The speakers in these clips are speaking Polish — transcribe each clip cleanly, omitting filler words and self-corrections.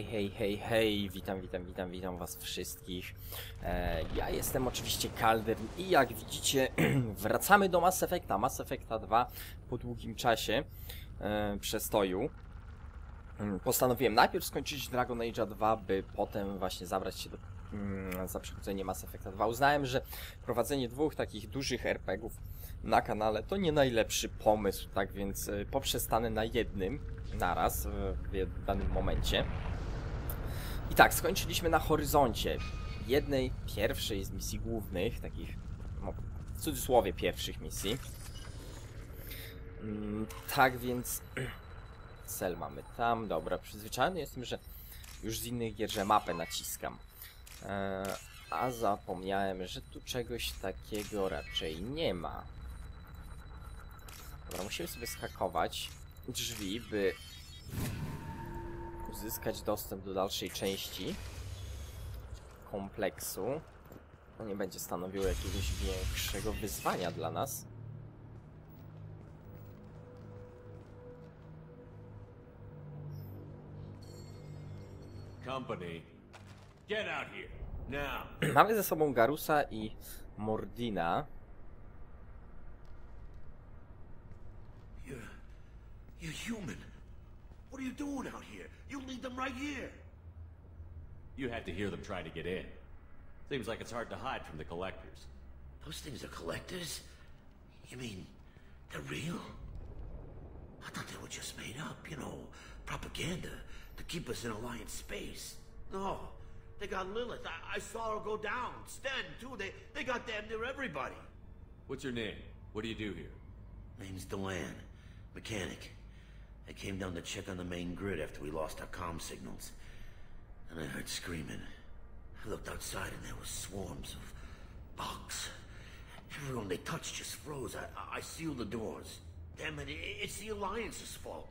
Hej, witam was wszystkich. Ja jestem oczywiście Kalder i jak widzicie wracamy do Mass Effecta 2 po długim czasie przestoju. Postanowiłem najpierw skończyć Dragon Age'a 2, by potem właśnie zabrać się za przechodzenie Mass Effecta 2. Uznałem, że prowadzenie dwóch takich dużych RPGów na kanale to nie najlepszy pomysł, tak więc poprzestanę na jednym naraz w danym momencie. I tak, skończyliśmy na horyzoncie pierwszej z misji głównych, takich, no, w cudzysłowie pierwszych misji. Tak więc cel mamy tam, dobra, przyzwyczajony jestem, że już z innych gier, że mapę naciskam. A zapomniałem, że tu czegoś takiego raczej nie ma. Dobra, musimy sobie zhakować drzwi, by uzyskać dostęp do dalszej części kompleksu. To nie będzie stanowiło jakiegoś większego wyzwania dla nas. Company, get out here now. Mamy ze sobą Garusa i Mordina. You're human. What are you doing out here? You lead them right here. You had to hear them try to get in. Seems like it's hard to hide from the collectors. Those things are collectors? You mean they're real? I thought they were just made up, you know, propaganda to keep us in Alliance space. No, they got Lilith. I saw her go down. Sten, too. They got damn near everybody. What's your name? What do you do here? Name's Delan. Mechanic. I came down to check on the main grid after we lost our comm signals. And I heard screaming. I looked outside and there were swarms of bugs. Everyone they touched just froze. I sealed the doors. Damn it, it's the Alliance's fault.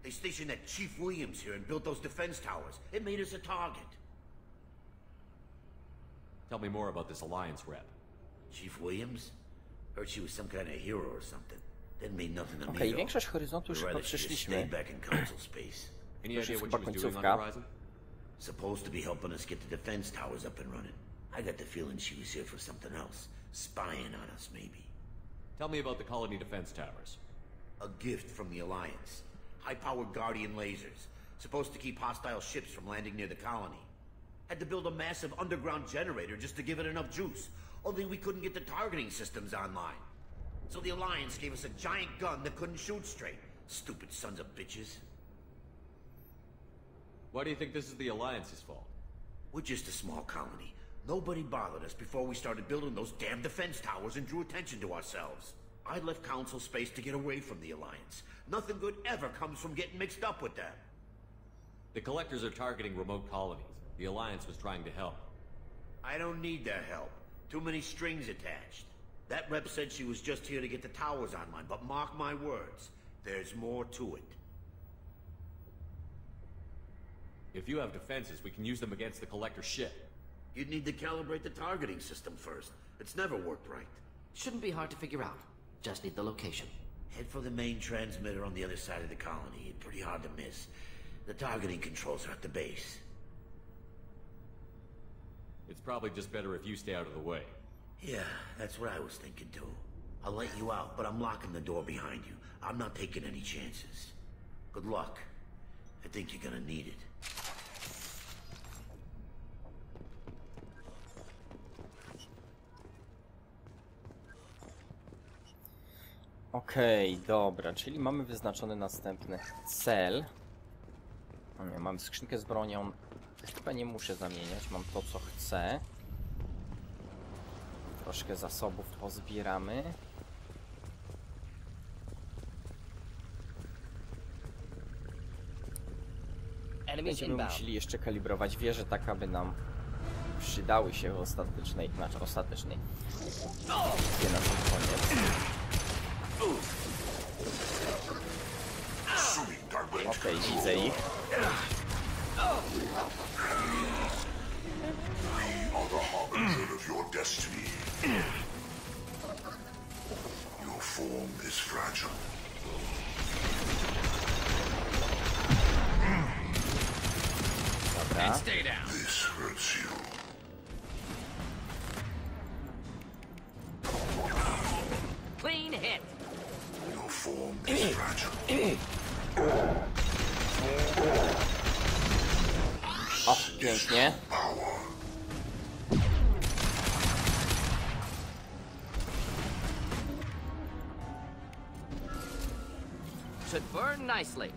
They stationed that Chief Williams here and built those defense towers. It made us a target. Tell me more about this Alliance rep. Chief Williams? Heard she was some kind of hero or something. Didn't mean nothing to me. Okej, większość horyzontu już chyba przeszliśmy. Any To już idea jest what chyba she was doing on the końcówka. horizon? Supposed to be helping us get the defense towers up and running. I got the feeling she was here for something else. Spying on us, maybe. Tell me about the colony defense towers. A gift from the Alliance. High-powered Guardian lasers. Supposed to keep hostile ships from landing near the colony. Had to build a massive underground generator just to give it enough juice. Only we couldn't get the targeting systems online. So the Alliance gave us a giant gun that couldn't shoot straight. Stupid sons of bitches. Why do you think this is the Alliance's fault? We're just a small colony. Nobody bothered us before we started building those damn defense towers and drew attention to ourselves. I left Council space to get away from the Alliance. Nothing good ever comes from getting mixed up with them. The collectors are targeting remote colonies. The Alliance was trying to help. I don't need their help. Too many strings attached. That rep said she was just here to get the towers online, but mark my words, there's more to it. If you have defenses, we can use them against the collector ship. You'd need to calibrate the targeting system first. It's never worked right. Shouldn't be hard to figure out. Just need the location. Head for the main transmitter on the other side of the colony. Pretty hard to miss. The targeting controls are at the base. It's probably just better if you stay out of the way. Yeah, that's what I was thinking too. I'll let you out, but I'm locking the door behind you. I'm not taking any chances. Good luck. I think you're gonna need it. Okej, dobra, czyli mamy wyznaczony następny cel. Mamy skrzynkę z bronią. Chyba nie muszę zamieniać, mam to co chcę. Troszkę zasobów pozbieramy. Będziemy musieli jeszcze kalibrować wieże, tak aby nam przydały się w ostatecznej, nie na sam koniec. Okej, widzę ich. Your form is fragile. Dobra. This hurts you. Clean hit. Your form is fragile. O, pięknie. Should burn nicely.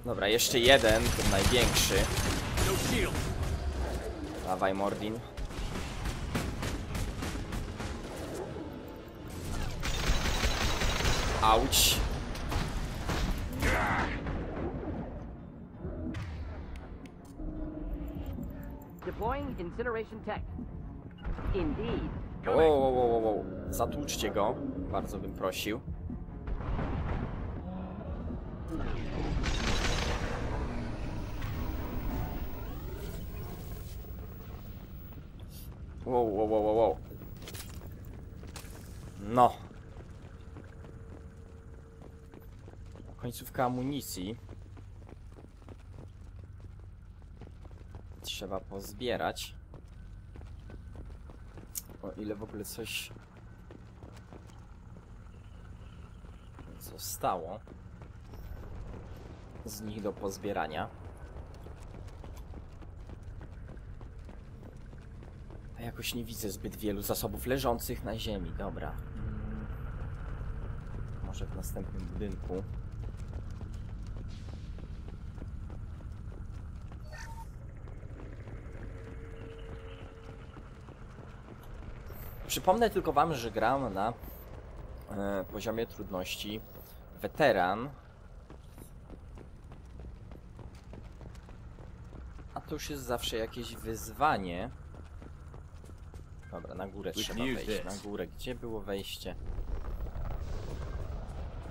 Dobra, jeszcze jeden, ten największy. No shield. Dawaj, Mordin. Auć. Deploying incineration tech. Indeed. Wow. Zatłuczcie go. Bardzo bym prosił. Wow. No. Końcówka amunicji. Trzeba pozbierać. O ile w ogóle coś zostało z nich do pozbierania. A jakoś nie widzę zbyt wielu zasobów leżących na ziemi. Dobra. Może w następnym budynku. Przypomnę tylko wam, że gram na poziomie trudności weteran. A to już jest zawsze jakieś wyzwanie. Dobra, na górę trzeba wejść. Na górę. Gdzie było wejście?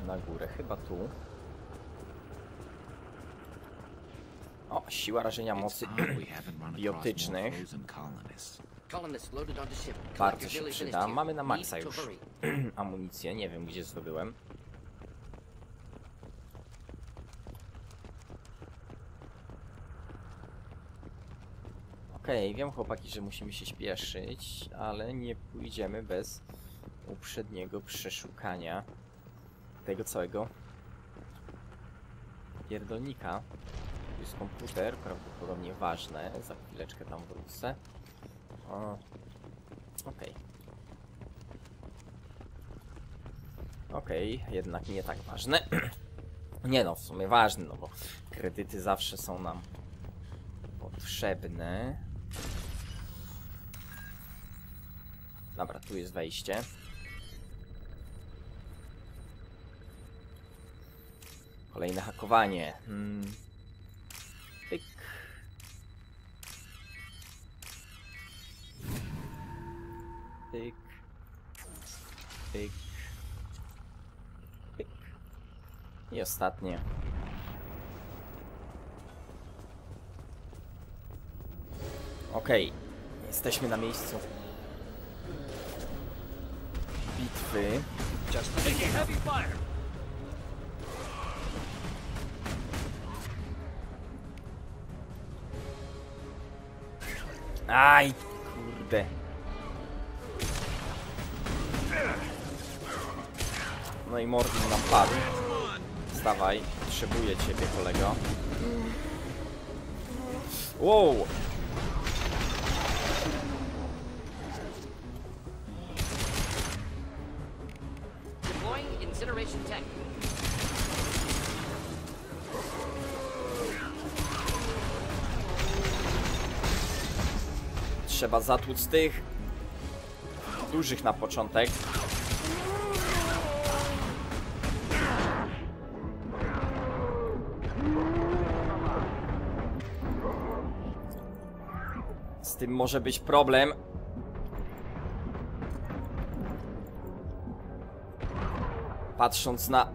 Na górę. Chyba tu. O, siła rażenia mocy biotycznych. Bardzo się przyda. Mamy na maksa już amunicję. Nie wiem, gdzie zdobyłem. Okej, wiem, chłopaki, że musimy się śpieszyć, ale nie pójdziemy bez uprzedniego przeszukania tego całego pierdolnika. Tu jest komputer, prawdopodobnie ważne. Za chwileczkę tam wrócę. Okej, jednak nie tak ważne. Nie no, w sumie ważne, no bo kredyty zawsze są nam potrzebne. Dobra, tu jest wejście. Kolejne hakowanie. Pyk. Pyk. Pyk. Pyk. I ostatnie. Okej. Jesteśmy na miejscu bitwy. Aj, kurde. No i Mordin nam padł. Wstawaj, potrzebuję ciebie, kolego. Wow! Deploying incineration tech. Trzeba zatłuc tych dużych na początek. Z tym może być problem. Patrząc na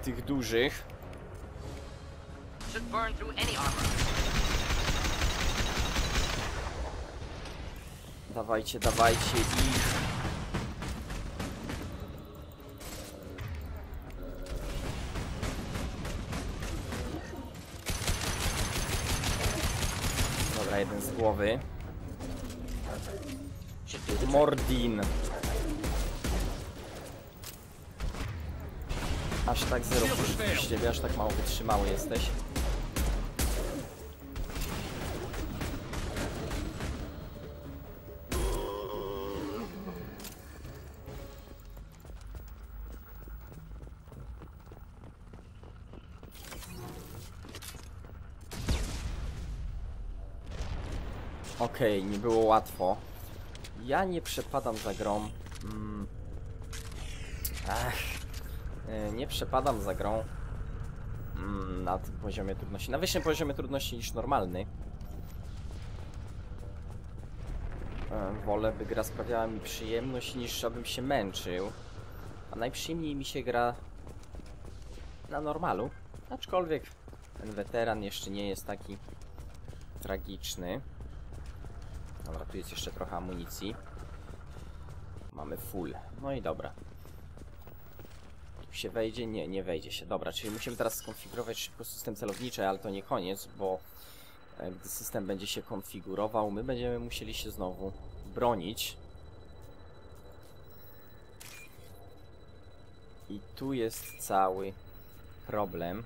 tych dużych. Dawajcie, dawajcie ich. Dobra, jeden z głowy. Mordin. Aż tak zero z ciebie, aż tak mało wytrzymały jesteś. Okej, nie było łatwo. Ja nie przepadam za grą. Nie przepadam za grą na tym poziomie trudności. Na wyższym poziomie trudności niż normalny. Wolę, by gra sprawiała mi przyjemność, niż abym się męczył. A najprzyjemniej mi się gra na normalu. Aczkolwiek ten weteran jeszcze nie jest taki tragiczny. Dobra, tu jest jeszcze trochę amunicji. Mamy full. No i dobra. Tu się wejdzie? Nie, nie wejdzie się. Dobra, czyli musimy teraz skonfigurować szybko system celowniczy, ale to nie koniec, bo gdy system będzie się konfigurował, my będziemy musieli się znowu bronić. I tu jest cały problem.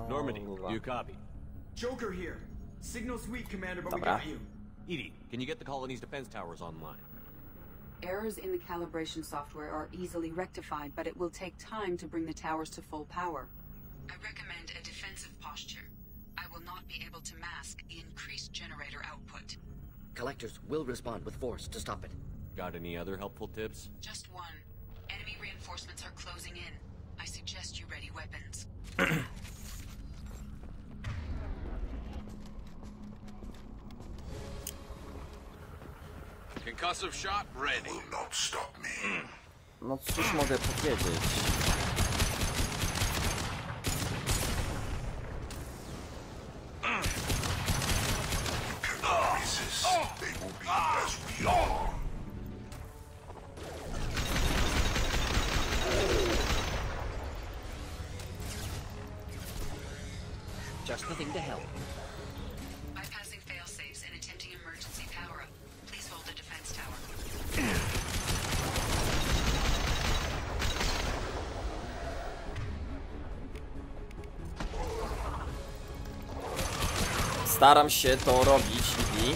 Normandy, do you copy? Joker here. Signal's weak, Commander, but Dobra. we got you. Edie, can you get the colony's defense towers online? Errors in the calibration software are easily rectified, but it will take time to bring the towers to full power. I recommend a defensive posture. I will not be able to mask the increased generator output. Collectors will respond with force to stop it. Got any other helpful tips? Just one. Enemy reinforcements are closing in. I suggest you ready weapons. Concussive shot ready. Will not stop me. No cóż mogę powiedzieć? Cannot resist. They will be as we are. Just the thing to help. Bypassing failsafes and attempting emergency power-up. Please hold the defense tower. Staram się to robić, Vivi.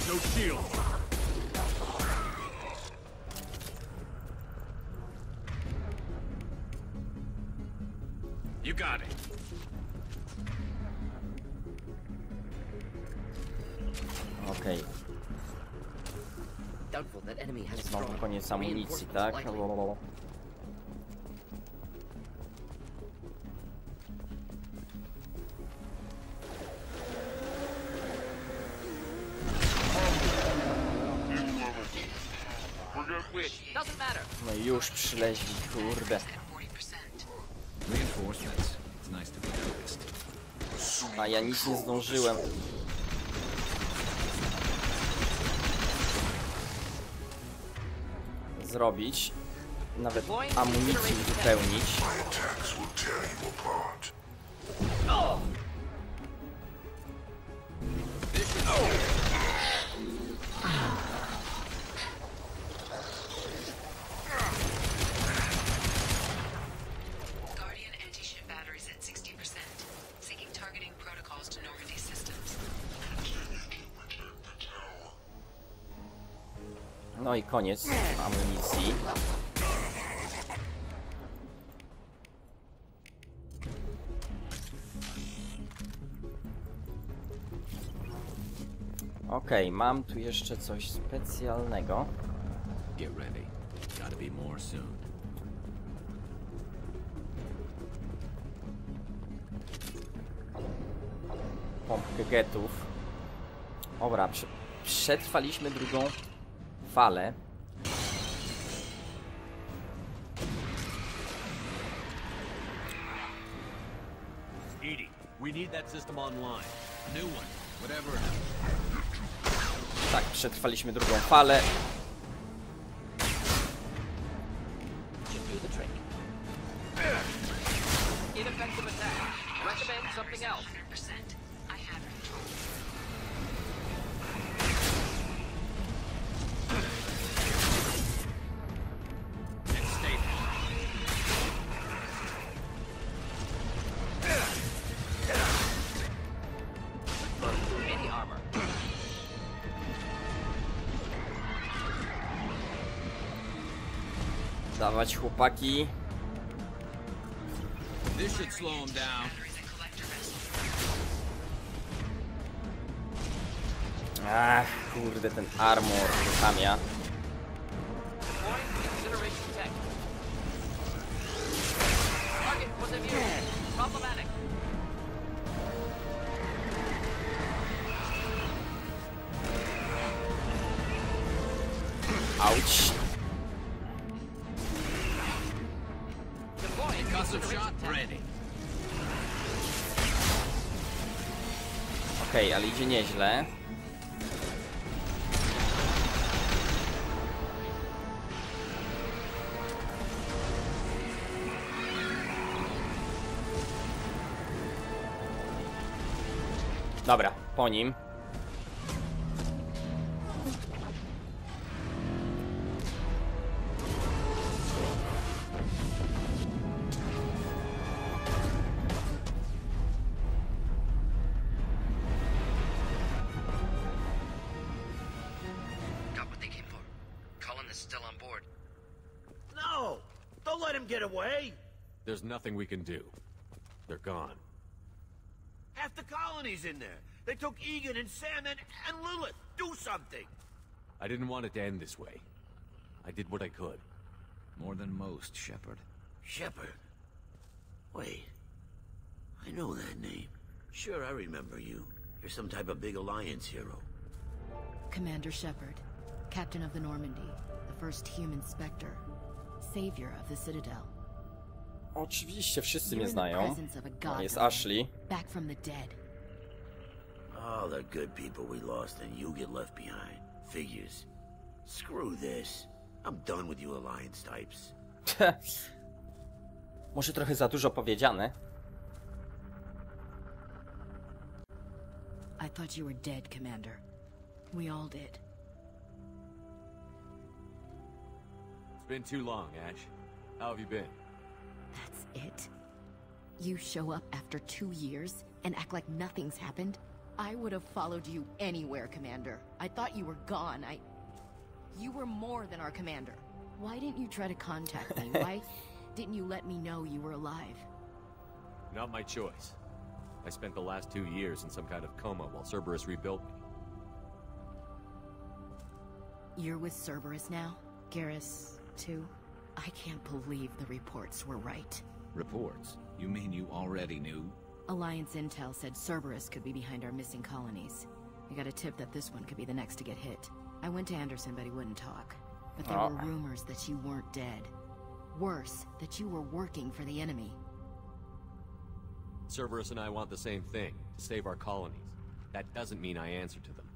No shield. You got it. Okej, Doubtful that enemy has znowu strong koniec amunicji, tak? likely. Doesn't matter. No i już przyleźli, kurde. At 40%. Reinforcements. It's nice to be noticed. A ja nic nie zdążyłem. Zrobić. Nawet amunicję uzupełnić. My attacks will tear you apart. Guardian anti-ship batteries at 60%. Seeking targeting protocols to Normandy systems. No i koniec amunicji. Okej, mam tu jeszcze coś specjalnego. Get ready. Gotta be more soon. Pompkę getów. Dobra, przetrwaliśmy drugą falę. EDI, we need that system online. New one, whatever. Tak, przetrwaliśmy drugą falę. Should do the trick. Inoffensive attack. Recommend something else. 100%. I have control. And stay Mini armor. Dawać, chłopaki. This should slow him down. There is a collector vessel. Ach, kurde, ten armor kamia. Deploying incineration tech. Target was immune. Problematic. Auć. Deploying Concussive incineration shot tech. ready. Okej, ale idzie nieźle. Dobra, po nim. Got what they came for. Cullen is still on board. No! Don't let him get away! There's nothing we can do. They're gone. Half the colony's in there. They took Egan and Sam and Lilith. Do something! I didn't want it to end this way. I did what I could. More than most, Shepard. Shepard. Wait. I know that name. Sure, I remember you. You're some type of big Alliance hero. Commander Shepard, Captain of the Normandy, the first human Spectre, Savior of the Citadel. Oczywiście, wszyscy You're mnie in the znają. presence of a god Jest command, Ashley. back from the dead. All the good people we lost and you get left behind. Figures. Screw this. I'm done with you Alliance types. Może trochę za dużo powiedziane. I thought you were dead, Commander. We all did. It's been too long, Ash. How have you been? That's it? You show up after 2 years and act like nothing's happened? I would have followed you anywhere, Commander. I thought you were gone. You were more than our commander. Why didn't you try to contact me? Why didn't you let me know you were alive? Not my choice. I spent the last 2 years in some kind of coma while Cerberus rebuilt me. You're with Cerberus now? Garrus, too? I can't believe the reports were right. Reports? You mean you already knew? Alliance intel said Cerberus could be behind our missing colonies. We got a tip that this one could be the next to get hit. I went to Anderson, but he wouldn't talk. But there were rumors that you weren't dead. Worse, that you were working for the enemy. Cerberus and I want the same thing, to save our colonies. That doesn't mean I answer to them.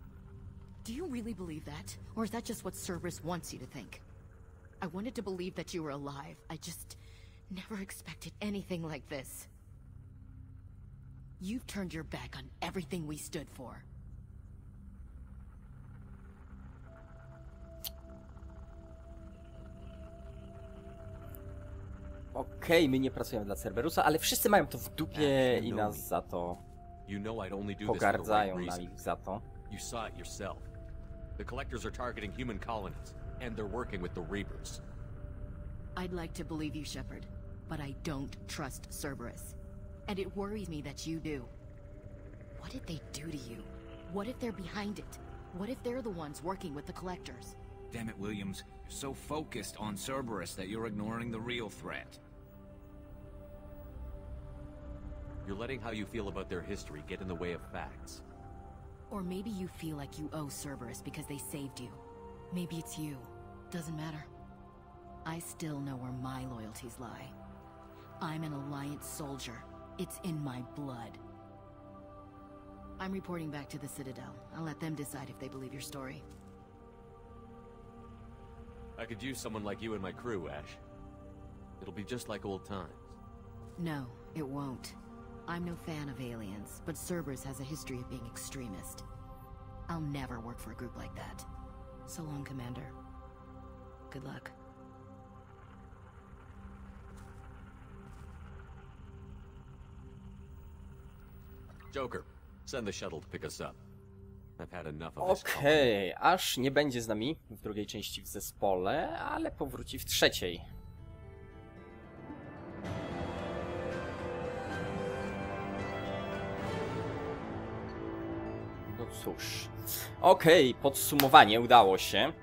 Do you really believe that? Or is that just what Cerberus wants you to think? I wanted to believe that you were alive. I just never expected anything like this. You've turned your back on everything we stood for. Okej, my nie pracujemy dla Cerberusa, ale wszyscy mają to w dupie i nas za to You know I'd only do this for the pogardzają right nam reason. ich za to. You saw it yourself. The collectors are targeting human colonies, and they're working with the Reapers. I'd like to believe you, Shepard, but I don't trust Cerberus. And it worries me that you do. What did they do to you? What if they're behind it? What if they're the ones working with the collectors? Damn it, Williams. You're so focused on Cerberus that you're ignoring the real threat. You're letting how you feel about their history get in the way of facts. Or maybe you feel like you owe Cerberus because they saved you. Maybe it's you. Doesn't matter. I still know where my loyalties lie. I'm an Alliance soldier, It's in my blood. I'm reporting back to the Citadel. I'll let them decide if they believe your story. I could use someone like you in my crew, Ash. It'll be just like old times. No, it won't. I'm no fan of aliens, but Cerberus has a history of being extremist. I'll never work for a group like that. So long, Commander. Good luck. Joker, send the shuttle to pick us up. I've had enough of this. Okej, Ash nie będzie z nami w drugiej części w zespole, ale powróci w trzeciej. No cóż. Okej, podsumowanie udało się.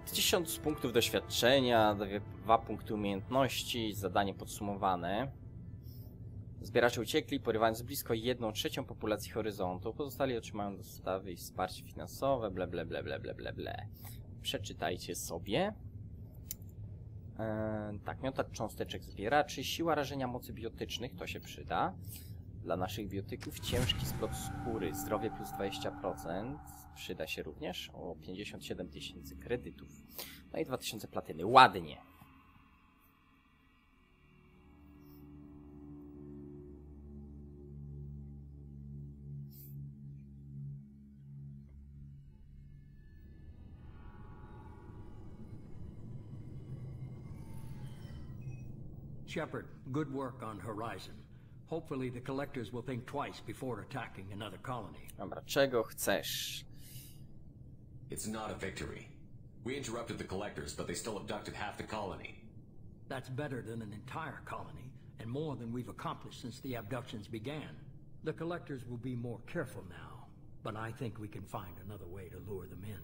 1000 punktów doświadczenia, 2 punkty umiejętności, zadanie podsumowane. Zbieracze uciekli, porywając blisko 1/3 populacji horyzontu. Pozostali otrzymają dostawy i wsparcie finansowe, ble ble ble ble ble ble ble. Przeczytajcie sobie. Tak, miotacz cząsteczek zbieraczy, siła rażenia mocy biotycznych, to się przyda. Dla naszych biotyków ciężki splot skóry, zdrowie plus 20%, przyda się również, o 57 000 kredytów. No i 2000 platyny, ładnie. Shepard, good work on Horizon. Hopefully the collectors will think twice before attacking another colony. Dobra, czego chcesz? It's not a victory. We interrupted the collectors, but they still abducted half the colony. That's better than an entire colony, and more than we've accomplished since the abductions began. The collectors will be more careful now, but I think we can find another way to lure them in.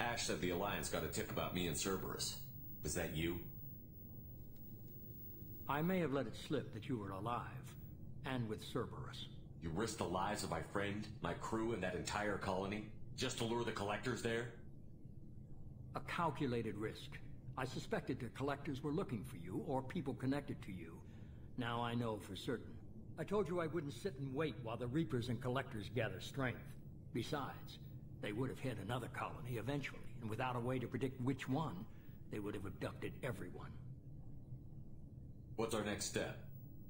Ash said the Alliance got a tip about me and Cerberus. Was that you? I may have let it slip that you were alive, and with Cerberus. You risked the lives of my friend, my crew, and that entire colony, just to lure the collectors there? A calculated risk. I suspected the collectors were looking for you, or people connected to you. Now I know for certain. I told you I wouldn't sit and wait while the Reapers and collectors gather strength. Besides, they would have hit another colony eventually, and without a way to predict which one, they would have abducted everyone. What's our next step?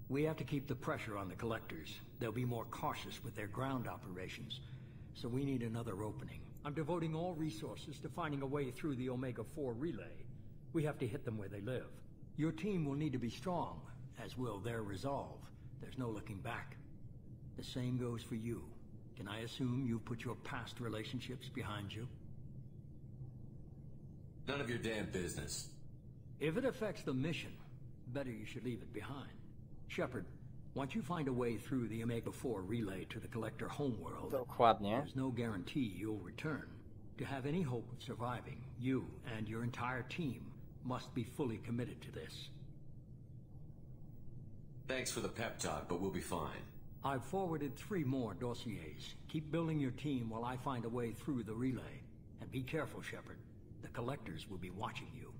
We have to keep the pressure on the collectors. They'll be more cautious with their ground operations. So we need another opening. I'm devoting all resources to finding a way through the Omega-4 relay. We have to hit them where they live. Your team will need to be strong, as will their resolve. There's no looking back. The same goes for you. Can I assume you've put your past relationships behind you? None of your damn business. If it affects the mission, better you should leave it behind. Shepard, once you find a way through the Omega-4 relay to the Collector homeworld, Dokładnie. there's no guarantee you'll return. To have any hope of surviving, you and your entire team must be fully committed to this. Thanks for the pep talk, but we'll be fine. I've forwarded 3 more dossiers. Keep building your team while I find a way through the relay. And be careful, Shepard. The Collectors will be watching you.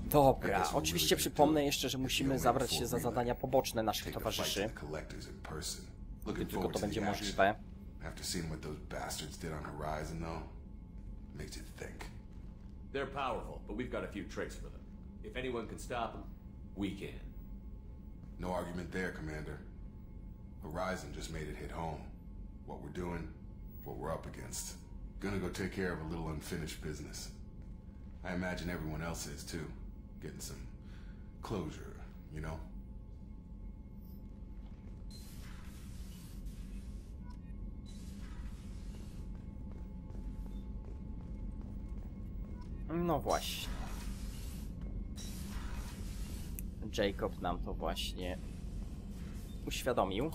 Dobra, oczywiście przypomnę jeszcze, że musimy zabrać się za zadania poboczne naszych towarzyszy. Gdy tylko to będzie możliwe. They're powerful, but we've got a few tricks for them. If anyone can stop them, we can. No argument there, Commander. Horizon just made it hit home. What we're doing, what we're up against. Gonna go take care of a little unfinished business. I imagine everyone else is too. Getting some closure, you know? No właśnie. Jacob nam to właśnie uświadomił.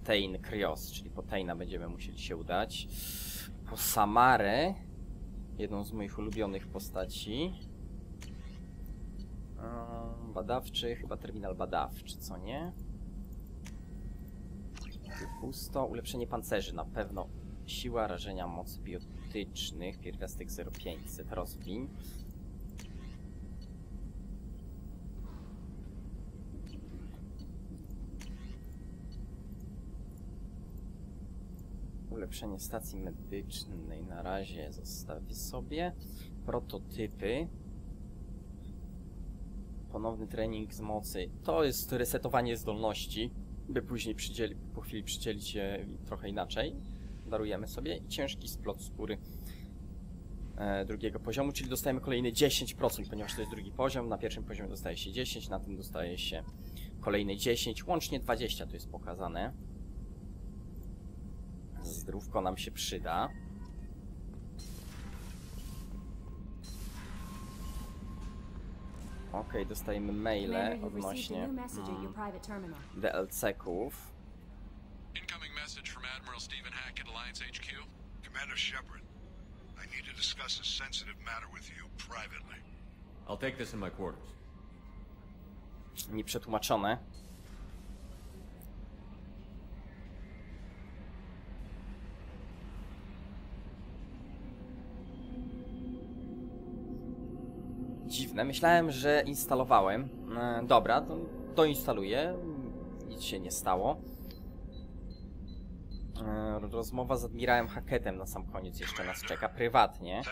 Tain Kryos, czyli po Taina będziemy musieli się udać. Po Samarę, jedną z moich ulubionych postaci. Badawczy, chyba terminal badawczy, co nie? pusto. Ulepszenie pancerzy na pewno. Siła rażenia mocy biotycznych. Pierwiastek 0500. Rozwin. Ulepszenie stacji medycznej na razie zostawię sobie. Prototypy. Ponowny trening z mocy. To jest resetowanie zdolności, by później po chwili przydzielić je trochę inaczej. Darujemy sobie. I ciężki splot skóry drugiego poziomu, czyli dostajemy kolejne 10%, ponieważ to jest drugi poziom. Na pierwszym poziomie dostaje się 10, na tym dostaje się kolejne 10, łącznie 20 tu jest pokazane. Zdrówko nam się przyda. Okej, dostajemy maile odnośnie DLC-ków. Incoming message from Admiral Stephen Hackett, Alliance HQ. Commander Shepard, I need to discuss a sensitive matter with you privately. I'll take this in my quarters. Nieprzetłumaczone. Dziwne. Myślałem, że instalowałem. Dobra, to doinstaluję. Nic się nie stało. Rozmowa z admirałem Hackettem na sam koniec jeszcze nas czeka prywatnie.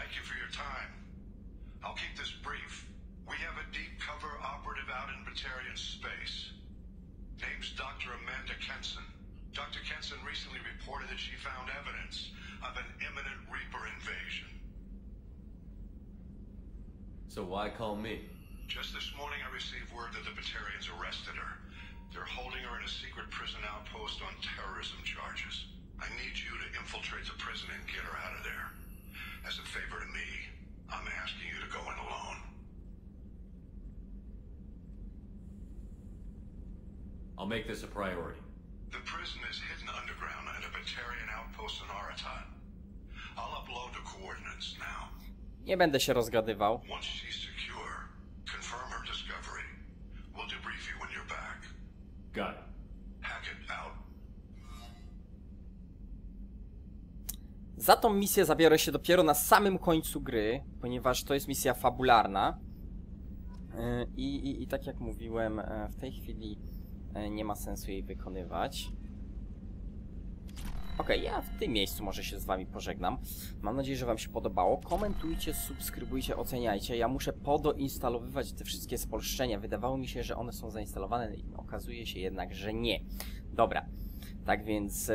So why call me? Just this morning I received word that the Batarians arrested her. They're holding her in a secret prison outpost on terrorism charges. I need you to infiltrate the prison and get her out of there. As a favor to me, I'm asking you to go in alone. I'll make this a priority. The prison is hidden underground at a Batarian outpost in Aratat. I'll upload the coordinates now. Nie będę się rozgadywał. Once she's secure, confirm her discovery. We'll debrief you when you're back. Got it. Hackett out. Za tą misję zabiorę się dopiero na samym końcu gry, ponieważ to jest misja fabularna. I tak jak mówiłem, w tej chwili nie ma sensu jej wykonywać. Okej, ja w tym miejscu może się z wami pożegnam. Mam nadzieję, że wam się podobało. Komentujcie, subskrybujcie, oceniajcie. Ja muszę podoinstalowywać te wszystkie spolszczenia. Wydawało mi się, że one są zainstalowane. Okazuje się jednak, że nie. Dobra, tak więc